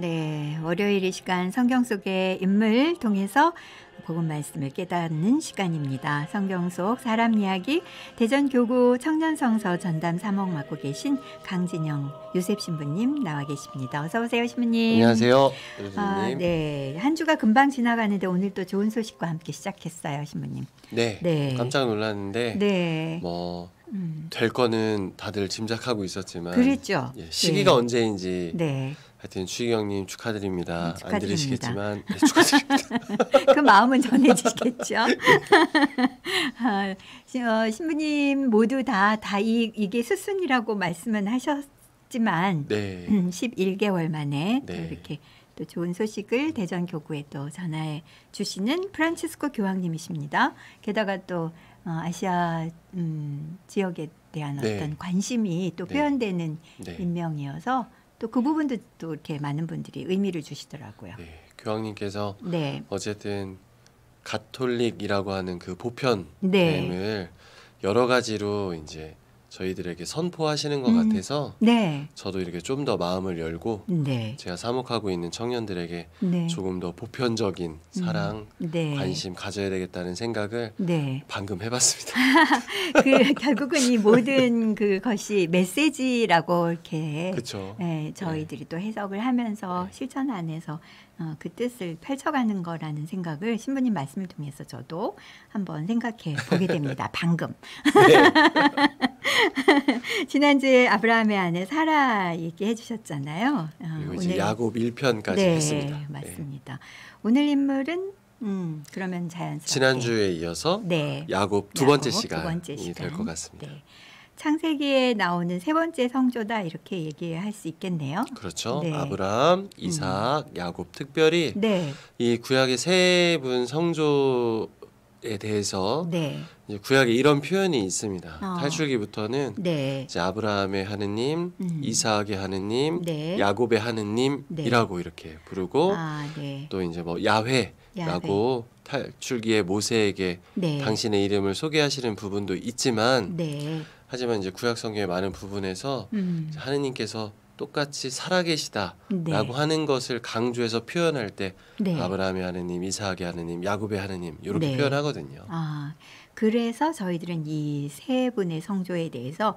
네, 월요일 이 시간 성경 속의 인물 통해서 복음 말씀을 깨닫는 시간입니다. 성경 속 사람 이야기 대전교구 청년성서 전담 사목 맡고 계신 강진영 요셉 신부님 나와 계십니다. 어서 오세요, 신부님. 안녕하세요, 요셉님. 네, 한 주가 금방 지나가는데 오늘 또 좋은 소식과 함께 시작했어요, 신부님. 네, 깜짝 놀랐는데 네. 될 거는 다들 짐작하고 있었지만 그랬죠. 시기가 언제인지 네. 하여튼 추기경님 축하드립니다. 축하드립니다. 안 들으시겠지만 축하드립니다. 그 마음은 전해지겠죠. 신부님 모두 다 이게 스순이라고 말씀은 하셨지만 11개월 만에 또 이렇게 또 좋은 소식을 대전 교구에 또 전해 주시는 프란치스코 교황님이십니다. 게다가 또 아시아 지역에 대한 어떤 관심이 또 표현되는 인명이어서 또 그 부분도 또 이렇게 많은 분들이 의미를 주시더라고요. 네, 교황님께서 어쨌든 가톨릭이라고 하는 그 보편됨을 여러 가지로 이제 저희들에게 선포하시는 것 같아서 저도 이렇게 좀 더 마음을 열고 제가 사목하고 있는 청년들에게 조금 더 보편적인 사랑, 관심 가져야 되겠다는 생각을 방금 해봤습니다. 결국은 이 모든 그것이 메시지라고 이렇게 저희들이 또 해석을 하면서 실천 안에서 그 뜻을 펼쳐가는 거라는 생각을 신부님 말씀을 통해서 저도 한번 생각해 보게 됩니다. 방금. 지난주에 아브라함의 아내 사라 얘기해 주셨잖아요. 그리고 이제 야곱 1편까지 했습니다. 맞습니다. 오늘 인물은 그러면 자연스럽게 지난주에 이어서 야곱 두 번째 시간이 될 것 같습니다. 창세기에 나오는 세 번째 성조다 이렇게 얘기할 수 있겠네요. 그렇죠. 아브라함, 이삭, 야곱 특별히 이 구약의 세 분 성조에 대해서 이제 구약에 이런 표현이 있습니다. 탈출기부터는 이제 아브라함의 하느님, 이삭의 하느님, 야곱의 하느님이라고 이렇게 부르고 또 이제 뭐 야훼라고 탈출기에 모세에게 당신의 이름을 소개하시는 부분도 있지만 하지만 이제 구약 성경의 많은 부분에서 하느님께서 똑같이 살아계시다라고 하는 것을 강조해서 표현할 때 아브라함의 하느님, 이삭의 하느님, 야곱의 하느님 이렇게 표현하거든요. 그래서 저희들은 이 세 분의 성조에 대해서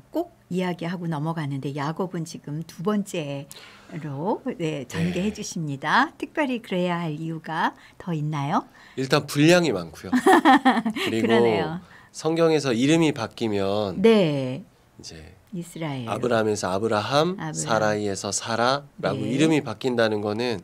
꼭 이야기하고 넘어가는데 야곱은 지금 두 번째로 전개해 주십니다. 특별히 그래야 할 이유가 더 있나요? 일단 분량이 많고요. 그리고 그러네요. 성경에서 이름이 바뀌면 이제 이스라엘 아브라함에서 아브라함, 사라이에서 사라라고 이름이 바뀐다는 거는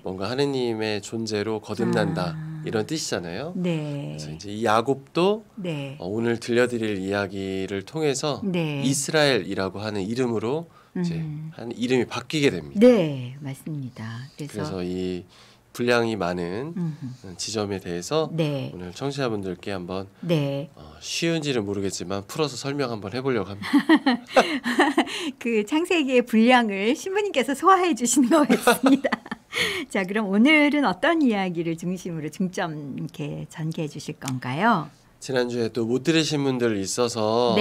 뭔가 하느님의 존재로 거듭난다 이런 뜻이잖아요. 그래서 이제 이 야곱도 오늘 들려드릴 이야기를 통해서 이스라엘이라고 하는 이름으로 이제 한 이름이 바뀌게 됩니다. 네, 맞습니다. 그래서 이 분량이 많은 지점에 대해서 오늘 청취자분들께 한번 쉬운지는 모르겠지만 풀어서 설명 한번 해보려고 합니다. 그 창세기의 분량을 신부님께서 소화해 주시는 것 같습니다. 자, 그럼 오늘은 어떤 이야기를 중심으로 중점 이렇게 전개해 주실 건가요? 지난주에 또 못 들으신 분들 있어서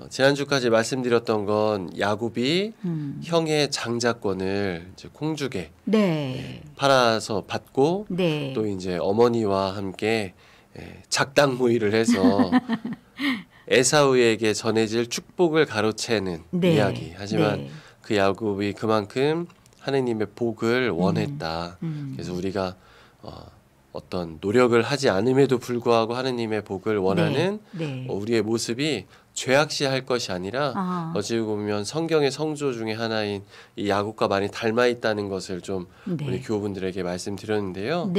지난주까지 말씀드렸던 건 야곱이 형의 장자권을 이제 공주게 팔아서 받고 또 이제 어머니와 함께 작당무의를 해서 에사우에게 전해질 축복을 가로채는 이야기. 하지만 그 야곱이 그만큼 하느님의 복을 원했다. 그래서 우리가 어떤 노력을 하지 않음에도 불구하고 하느님의 복을 원하는 우리의 모습이 죄악시할 것이 아니라 어찌 보면 성경의 성조 중에 하나인 이 야곱과 많이 닮아 있다는 것을 좀 우리 교우분들에게 말씀드렸는데요.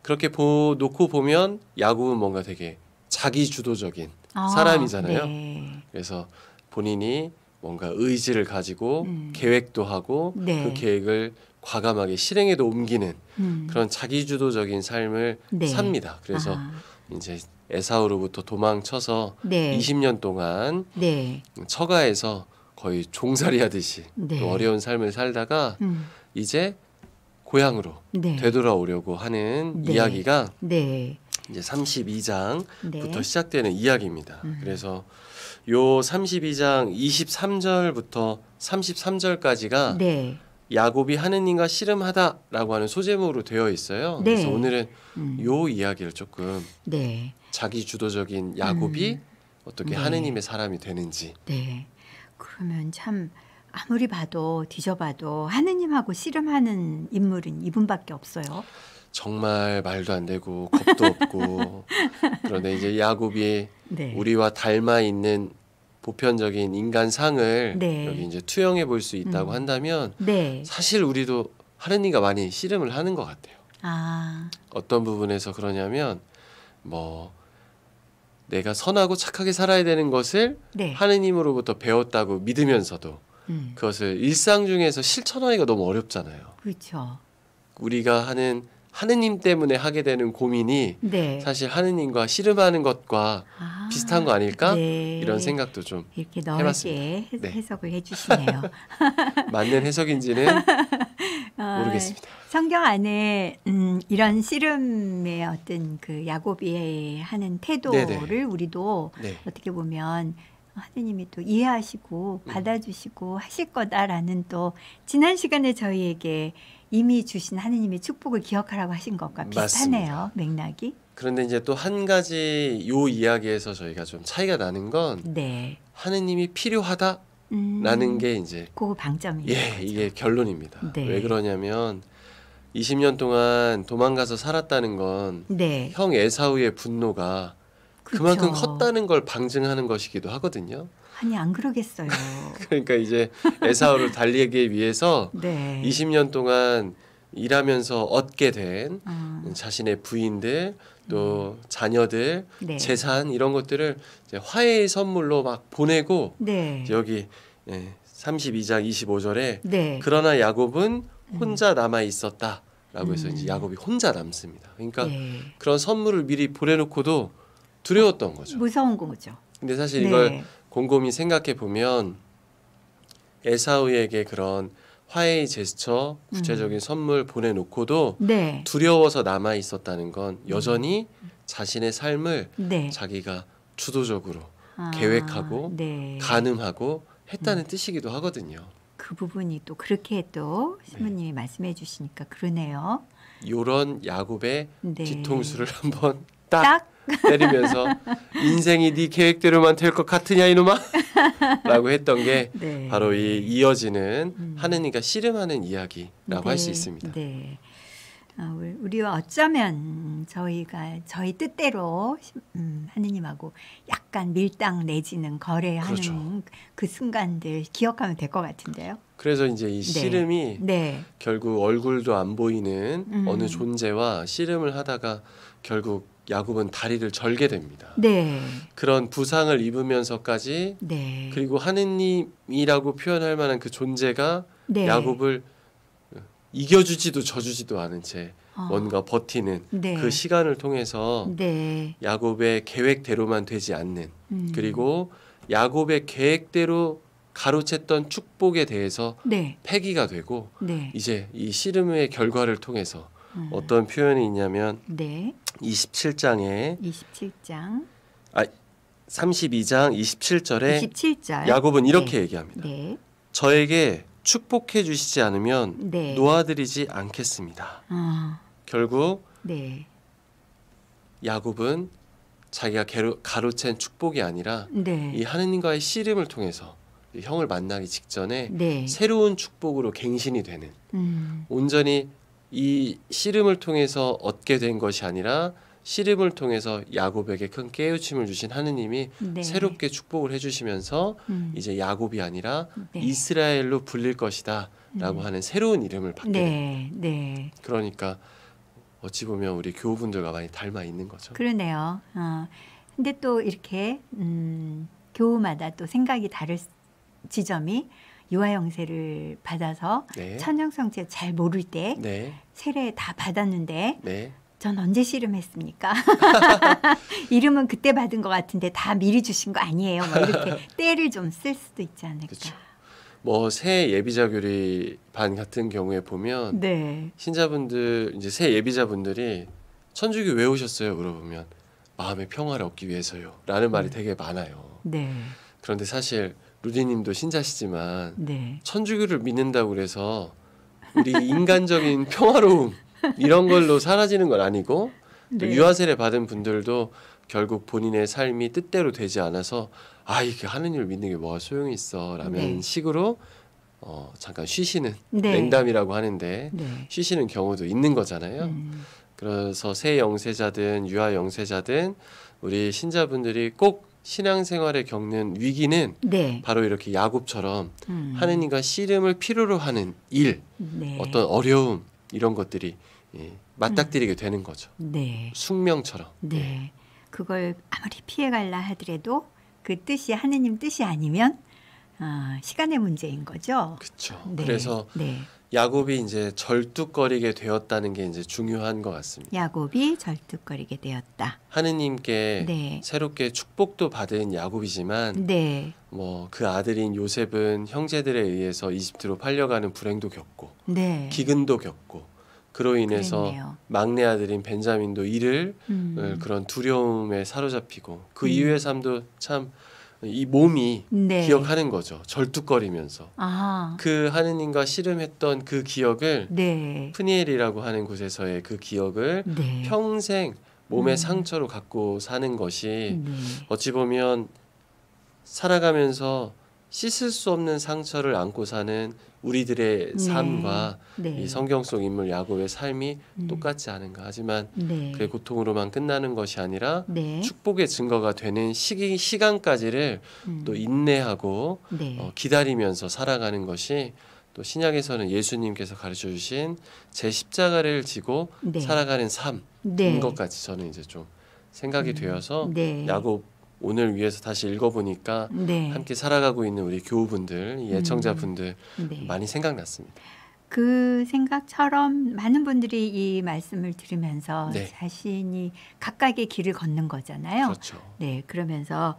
그렇게 놓고 보면 야곱은 뭔가 되게 자기주도적인 사람이잖아요. 그래서 본인이 뭔가 의지를 가지고 계획도 하고 그 계획을 과감하게 실행에도 옮기는 그런 자기주도적인 삶을 삽니다. 그래서 이제 에사우로부터 도망쳐서 20년 동안 처가에서 거의 종살이 하듯이 또 어려운 삶을 살다가 이제 고향으로 되돌아오려고 하는 이야기가 이제 32장부터 시작되는 이야기입니다. 그래서 요 32장 23절부터 33절까지가 야곱이 하느님과 씨름하다라고 하는 소제목으로 되어 있어요. 네. 그래서 오늘은 요 이야기를 조금 네. 자기 주도적인 야곱이 어떻게 네. 하느님의 사람이 되는지. 네. 그러면 참 아무리 봐도 뒤져봐도 하느님하고 씨름하는 인물은 이분밖에 없어요. 정말 말도 안 되고 겁도 없고 그런데 이제 야곱이 네. 우리와 닮아 있는 보편적인 인간상을 네. 여기 이제 투영해 볼 수 있다고 한다면 네. 사실 우리도 하느님과 많이 씨름을 하는 것 같아요. 아. 어떤 부분에서 그러냐면 뭐 내가 선하고 착하게 살아야 되는 것을 네. 하느님으로부터 배웠다고 믿으면서도 그것을 일상 중에서 실천하기가 너무 어렵잖아요. 그렇죠. 우리가 하는 하느님 때문에 하게 되는 고민이 네. 사실 하느님과 씨름하는 것과 비슷한 거 아닐까? 네. 이런 생각도 좀 이렇게 해봤습니다. 넓게 네. 해석을 해주시네요. 맞는 해석인지는 모르겠습니다. 성경 안에 이런 씨름의 어떤 그 야곱이 하는 태도를 네네. 우리도 네. 어떻게 보면 하느님이 또 이해하시고 받아주시고 하실 거다라는 또 지난 시간에 저희에게 이미 주신 하느님의 축복을 기억하라고 하신 것과 비슷하네요. 맞습니다. 맥락이. 그런데 이제 또 한 가지 요 이야기에서 저희가 좀 차이가 나는 건 네. 하느님이 필요하다라는 게 이제 그 방점이에요. 예, 이게 결론입니다. 네. 왜 그러냐면 20년 동안 도망가서 살았다는 건 네. 형 에사우의 분노가 그만큼 컸다는 걸 방증하는 것이기도 하거든요. 아니 안 그러겠어요. 그러니까 이제 에사우를 달리기 위해서 네. 20년 동안 일하면서 얻게 된 자신의 부인들 또 자녀들 네. 재산 이런 것들을 이제 화해의 선물로 막 보내고 네. 여기 32장 25절에 네. 그러나 야곱은 혼자 남아 있었다라고 해서 이제 야곱이 혼자 남습니다. 그러니까 네. 그런 선물을 미리 보내놓고도 두려웠던 거죠. 무서운 거죠. 근데 사실 네. 이걸 곰곰이 생각해 보면 에사우에게 그런 화해의 제스처, 구체적인 선물 보내놓고도 네. 두려워서 남아 있었다는 건 여전히 자신의 삶을 네. 자기가 주도적으로 계획하고 네. 가늠하고 했다는 뜻이기도 하거든요. 그 부분이 또 그렇게 또 신부님이 말씀해 주시니까 그러네요. 요런 야곱의 네. 뒤통수를 한번 딱 때리면서 인생이 네 계획대로만 될 것 같으냐 이놈아? 라고 했던 게 네. 바로 이 이어지는 하느님과 씨름하는 이야기라고 네. 할 수 있습니다. 네. 우리와 어쩌면 저희가 저희 뜻대로 하느님하고 약간 밀당 내지는 거래하는 그렇죠. 그 순간들 기억하면 될 것 같은데요. 그래서 이제 이 씨름이 네. 결국 얼굴도 안 보이는 어느 존재와 씨름을 하다가 결국 야곱은 다리를 절게 됩니다. 네. 그런 부상을 입으면서까지 네. 그리고 하느님이라고 표현할 만한 그 존재가 네. 야곱을 이겨주지도 져주지도 않은 채 뭔가 버티는 네. 그 시간을 통해서 네. 야곱의 계획대로만 되지 않는 그리고 야곱의 계획대로 가로챘던 축복에 대해서 네. 폐기가 되고 네. 이제 이 씨름의 결과를 통해서 어떤 표현이 있냐면 네. 27장에 27장 32장 27절에 27절 야곱은 이렇게 네. 얘기합니다. 네. 저에게 축복해 주시지 않으면 네. 놓아드리지 않겠습니다. 결국 네. 야곱은 자기가 가로챈 축복이 아니라 네. 이 하느님과의 씨름을 통해서 형을 만나기 직전에 네. 새로운 축복으로 갱신이 되는 온전히 이 씨름을 통해서 얻게 된 것이 아니라 씨름을 통해서 야곱에게 큰 깨우침을 주신 하느님이 네. 새롭게 축복을 해주시면서 이제 야곱이 아니라 네. 이스라엘로 불릴 것이다 라고 하는 새로운 이름을 받게 됩니다. 네. 네. 그러니까 어찌 보면 우리 교우분들과 많이 닮아 있는 거죠. 그러네요. 근데 또 이렇게 교우마다 또 생각이 다를 지점이 유아 영세를 받아서 네. 천연성체 잘 모를 때 네. 세례 다 받았는데 네. 전 언제 씨름했습니까? 이름은 그때 받은 것 같은데 다 미리 주신 거 아니에요? 뭐 이렇게 때를 좀 쓸 수도 있지 않을까. 그렇죠. 뭐 새 예비자 교리반 같은 경우에 보면 네. 신자분들 이제 새 예비자분들이 천주교 왜 오셨어요? 물어보면 마음의 평화를 얻기 위해서요. 라는 말이 되게 많아요. 네. 그런데 사실 루디님도 신자시지만 네. 천주교를 믿는다고 그래서 우리 인간적인 평화로움 이런 걸로 사라지는 건 아니고 또 네. 유아 세례 받은 분들도 결국 본인의 삶이 뜻대로 되지 않아서 이게 하느님을 믿는 게 뭐가 소용이 있어 라는 네. 식으로 잠깐 쉬시는 네. 냉담이라고 하는데 네. 쉬시는 경우도 있는 거잖아요. 그래서 새 영세자든 유아 영세자든 우리 신자분들이 꼭 신앙생활에 겪는 위기는 네. 바로 이렇게 야곱처럼 하느님과 씨름을 필요로 하는 일, 네. 어떤 어려움 이런 것들이 맞닥뜨리게 되는 거죠. 네. 숙명처럼. 네. 그걸 아무리 피해갈라 하더라도 그 뜻이 하느님 뜻이 아니면 시간의 문제인 거죠. 그렇죠. 네. 그래서 네. 야곱이 이제 절뚝거리게 되었다는 게 이제 중요한 것 같습니다. 야곱이 절뚝거리게 되었다. 하느님께 네. 새롭게 축복도 받은 야곱이지만 네. 뭐 그 아들인 요셉은 형제들에 의해서 이집트로 팔려가는 불행도 겪고 네. 기근도 겪고 그로 인해서 그랬네요. 막내 아들인 벤자민도 잃을 그런 두려움에 사로잡히고 그 이후의 삶도 참 이 몸이 네. 기억하는 거죠. 절뚝거리면서 아. 그 하느님과 씨름했던 그 기억을 네. 프니엘이라고 하는 곳에서의 그 기억을 네. 평생 몸의 상처로 갖고 사는 것이 네. 어찌 보면 살아가면서 씻을 수 없는 상처를 안고 사는 우리들의 네. 삶과 네. 이 성경 속 인물 야곱의 삶이 똑같지 않은가. 하지만 네. 그의 고통으로만 끝나는 것이 아니라 네. 축복의 증거가 되는 시간까지를 또 인내하고 네. 기다리면서 살아가는 것이 또 신약에서는 예수님께서 가르쳐 주신 제 십자가를 지고 네. 살아가는 삶인 네. 것까지 저는 이제 좀 생각이 되어서 네. 야곱 오늘 위해서 다시 읽어보니까 네. 함께 살아가고 있는 우리 교우분들, 이 애청자분들 네. 많이 생각났습니다. 그 생각처럼 많은 분들이 이 말씀을 들으면서 네. 자신이 각각의 길을 걷는 거잖아요. 그렇죠. 네, 그러면서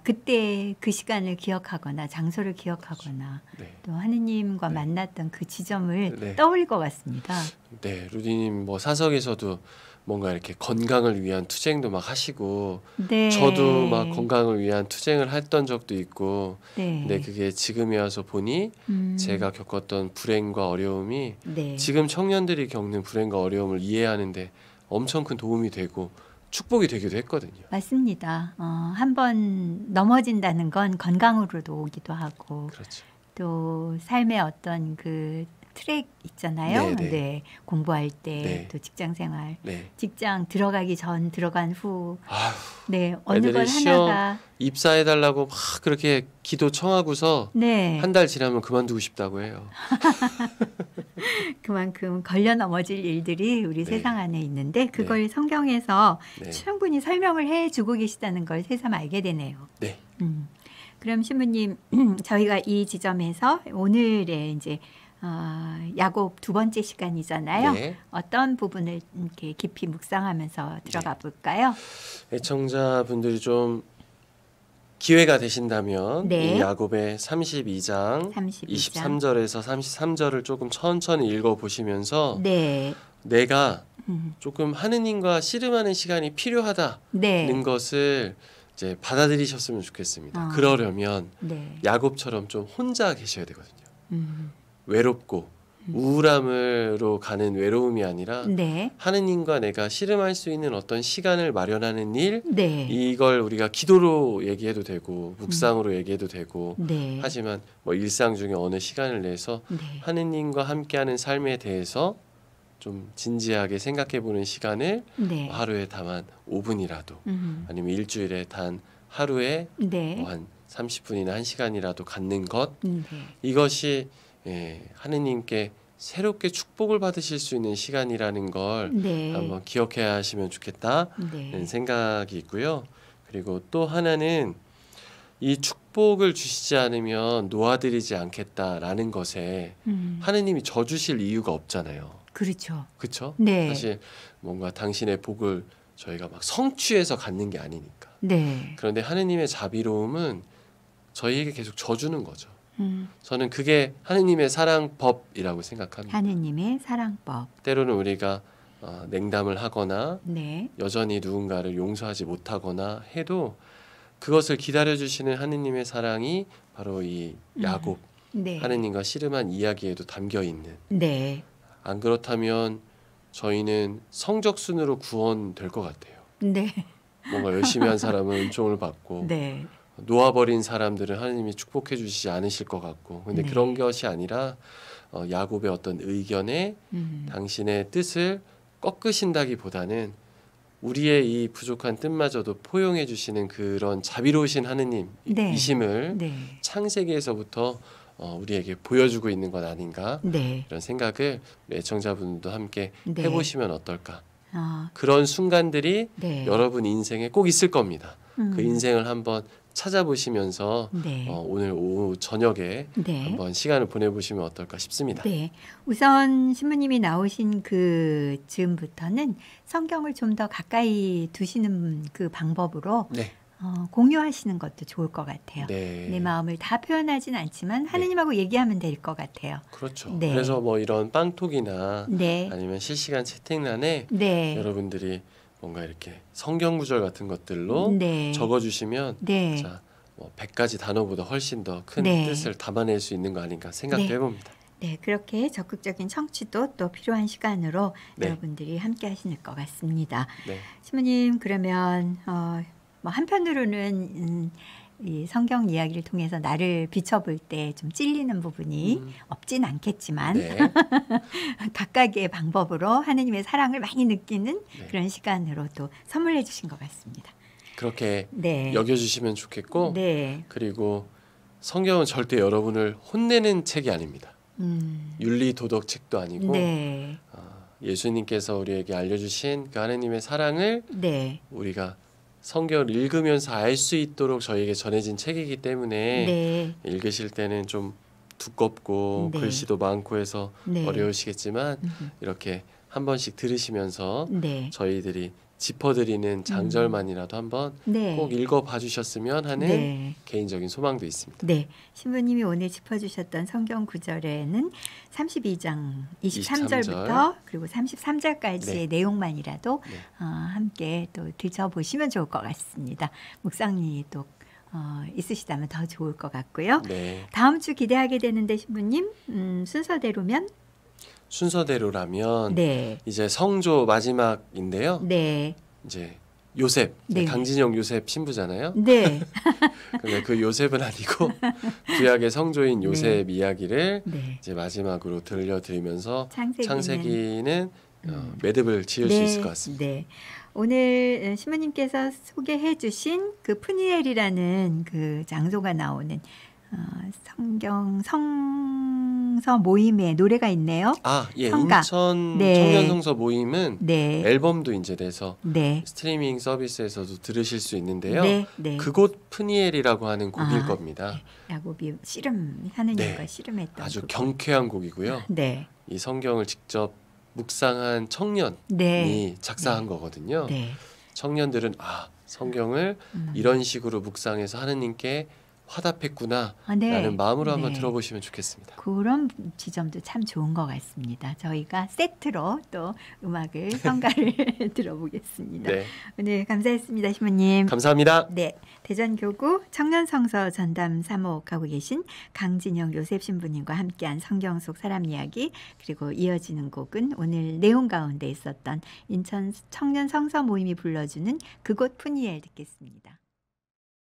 그때 그 시간을 기억하거나 장소를 기억하거나 네. 또 하느님과 만났던 그 지점을 네. 떠올릴 것 같습니다. 네, 루디님 뭐 사석에서도 뭔가 이렇게 건강을 위한 투쟁도 막 하시고 네. 저도 막 건강을 위한 투쟁을 했던 적도 있고 네. 근데 그게 지금에 와서 보니 제가 겪었던 불행과 어려움이 네. 지금 청년들이 겪는 불행과 어려움을 이해하는데 엄청 큰 도움이 되고 축복이 되기도 했거든요. 맞습니다. 한번 넘어진다는 건 건강으로도 오기도 하고 그렇죠. 또 삶의 어떤 그 트랙 있잖아요. 네. 네. 공부할 때 네. 또 직장 생활, 네. 직장 들어가기 전, 들어간 후, 아휴, 네 어느 애들이 걸 시험 하나가 입사해달라고 막 그렇게 기도 청하고서 네 한 달 지나면 그만두고 싶다고 해요. 그만큼 걸려 넘어질 일들이 우리 네. 세상 안에 있는데 그걸 성경에서 네. 충분히 설명을 해주고 계시다는 걸 새삼 알게 되네요. 네. 그럼 신부님 저희가 이 지점에서 오늘의 이제 야곱 두 번째 시간이잖아요. 네. 어떤 부분을 이렇게 깊이 묵상하면서 들어가 볼까요? 애청자분들이 좀 기회가 되신다면 네. 이 야곱의 32장 23절에서 33절을 조금 천천히 읽어보시면서 네. 내가 조금 하느님과 씨름하는 시간이 필요하다는 네. 것을 이제 받아들이셨으면 좋겠습니다. 아. 그러려면 네. 야곱처럼 좀 혼자 계셔야 되거든요. 음. 외롭고 우울함으로 가는 외로움이 아니라 네. 하느님과 내가 씨름할 수 있는 어떤 시간을 마련하는 일, 네. 이걸 우리가 기도로 얘기해도 되고 묵상으로 얘기해도 되고 네. 하지만 뭐 일상 중에 어느 시간을 내서 네. 하느님과 함께하는 삶에 대해서 좀 진지하게 생각해보는 시간을 네. 하루에 다만 5분이라도 아니면 일주일에 단 하루에 네. 뭐 한 30분이나 1시간이라도 갖는 것, 네. 이것이 하느님께 새롭게 축복을 받으실 수 있는 시간이라는 걸 네. 한번 기억해 하시면 좋겠다는 네. 생각이 있고요. 그리고 또 하나는 이 축복을 주시지 않으면 놓아드리지 않겠다라는 것에 하느님이 져주실 이유가 없잖아요. 그렇죠. 그렇죠? 네. 사실 뭔가 당신의 복을 저희가 막 성취해서 갖는 게 아니니까. 네. 그런데 하느님의 자비로움은 저희에게 계속 져주는 거죠. 저는 그게 하느님의 사랑법이라고 생각합니다. 하느님의 사랑법. 때로는 우리가 냉담을 하거나 네. 여전히 누군가를 용서하지 못하거나 해도 그것을 기다려주시는 하느님의 사랑이 바로 이 야곱, 네. 하느님과 씨름한 이야기에도 담겨 있는. 네. 안 그렇다면 저희는 성적순으로 구원될 것 같아요. 네. 뭔가 열심히 한 사람은 은총을 받고 네. 놓아버린 사람들은 하느님이 축복해 주시지 않으실 것 같고 근데 네. 그런 것이 아니라 야곱의 어떤 의견에 당신의 뜻을 꺾으신다기보다는 우리의 이 부족한 뜻마저도 포용해 주시는 그런 자비로우신 하느님이심을 네. 창세기에서부터 우리에게 보여주고 있는 것 아닌가 네. 이런 생각을 애청자분들도 함께 네. 해보시면 어떨까. 그런 순간들이 네. 여러분 인생에 꼭 있을 겁니다. 그 인생을 한번 찾아보시면서 네. 오늘 오후 저녁에 네. 한번 시간을 보내보시면 어떨까 싶습니다. 네. 우선 신부님이 나오신 그 즈음부터는 성경을 좀 더 가까이 두시는 그 방법으로 네. 공유하시는 것도 좋을 것 같아요. 네. 내 마음을 다 표현하진 않지만 하느님하고 얘기하면 될 것 같아요. 그렇죠. 네. 그래서 뭐 이런 빵톡이나 네. 아니면 실시간 채팅란에 네. 여러분들이 뭔가 이렇게 성경 구절 같은 것들로 네. 적어주시면 네. 자, 뭐 100가지 단어보다 훨씬 더 큰 네. 뜻을 담아낼 수 있는 거 아닌가 생각도 네. 해봅니다. 네, 그렇게 적극적인 청취도 또 필요한 시간으로 네. 여러분들이 함께 하실 것 같습니다. 네. 신부님, 그러면 뭐 한편으로는 이 성경 이야기를 통해서 나를 비춰볼 때 좀 찔리는 부분이 없진 않겠지만 네. 각각의 방법으로 하느님의 사랑을 많이 느끼는 네. 그런 시간으로 또 선물해 주신 것 같습니다. 그렇게 네. 여겨주시면 좋겠고 네. 그리고 성경은 절대 여러분을 혼내는 책이 아닙니다. 윤리 도덕 책도 아니고 네. 예수님께서 우리에게 알려주신 그 하나님의 사랑을 네. 우리가 성경을 읽으면서 알 수 있도록 저에게 전해진 책이기 때문에 네. 읽으실 때는 좀 두껍고 네. 글씨도 많고 해서 네. 어려우시겠지만 이렇게 한 번씩 들으시면서 네. 저희들이 짚어드리는 장절만이라도 한번 네. 꼭 읽어봐 주셨으면 하는 네. 개인적인 소망도 있습니다. 네, 신부님이 오늘 짚어주셨던 성경 구절에는 32장 23절부터 그리고 33절까지의 네. 내용만이라도 네. 함께 또 드셔보시면 좋을 것 같습니다. 묵상이 또 있으시다면 더 좋을 것 같고요. 네. 다음 주 기대하게 되는데 신부님 순서대로면 순서대로라면 네. 이제 성조 마지막인데요. 네. 이제 요셉, 네. 강진영 요셉 신부잖아요. 네. 근데 그 요셉은 아니고 구약의 성조인 요셉 네. 이야기를 네. 이제 마지막으로 들려드리면서 창세기는 창세기는 매듭을 지을 수 있을 것 같습니다. 네. 오늘 신부님께서 소개해 주신 그 푸니엘이라는 그 장소가 나오는 성경 성서 모임에 노래가 있네요. 예, 성가. 인천 네. 청년 성서 모임은 네. 앨범도 이제 돼서 네. 스트리밍 서비스에서도 들으실 수 있는데요. 네. 네. 그곳 푸니엘이라고 하는 곡일 겁니다. 네. 야곱이 하느님과 네. 씨름했던 아주 그곳. 경쾌한 곡이고요. 네. 이 성경을 직접 묵상한 청년이 네. 작사한 거거든요. 네. 청년들은 성경을 이런 식으로 묵상해서 하느님께 화답했구나 네. 라는 마음으로 네. 한번 들어보시면 좋겠습니다. 그런 지점도 참 좋은 것 같습니다. 저희가 세트로 또 음악을 성가를 들어보겠습니다. 네. 오늘 감사했습니다, 신부님. 감사합니다. 네, 대전교구 청년성서 전담 사목하고 계신 강진영 요셉 신부님과 함께한 성경 속 사람 이야기, 그리고 이어지는 곡은 오늘 내용 가운데 있었던 인천 청년 성서 모임이 불러주는 그곳 푸니엘 듣겠습니다.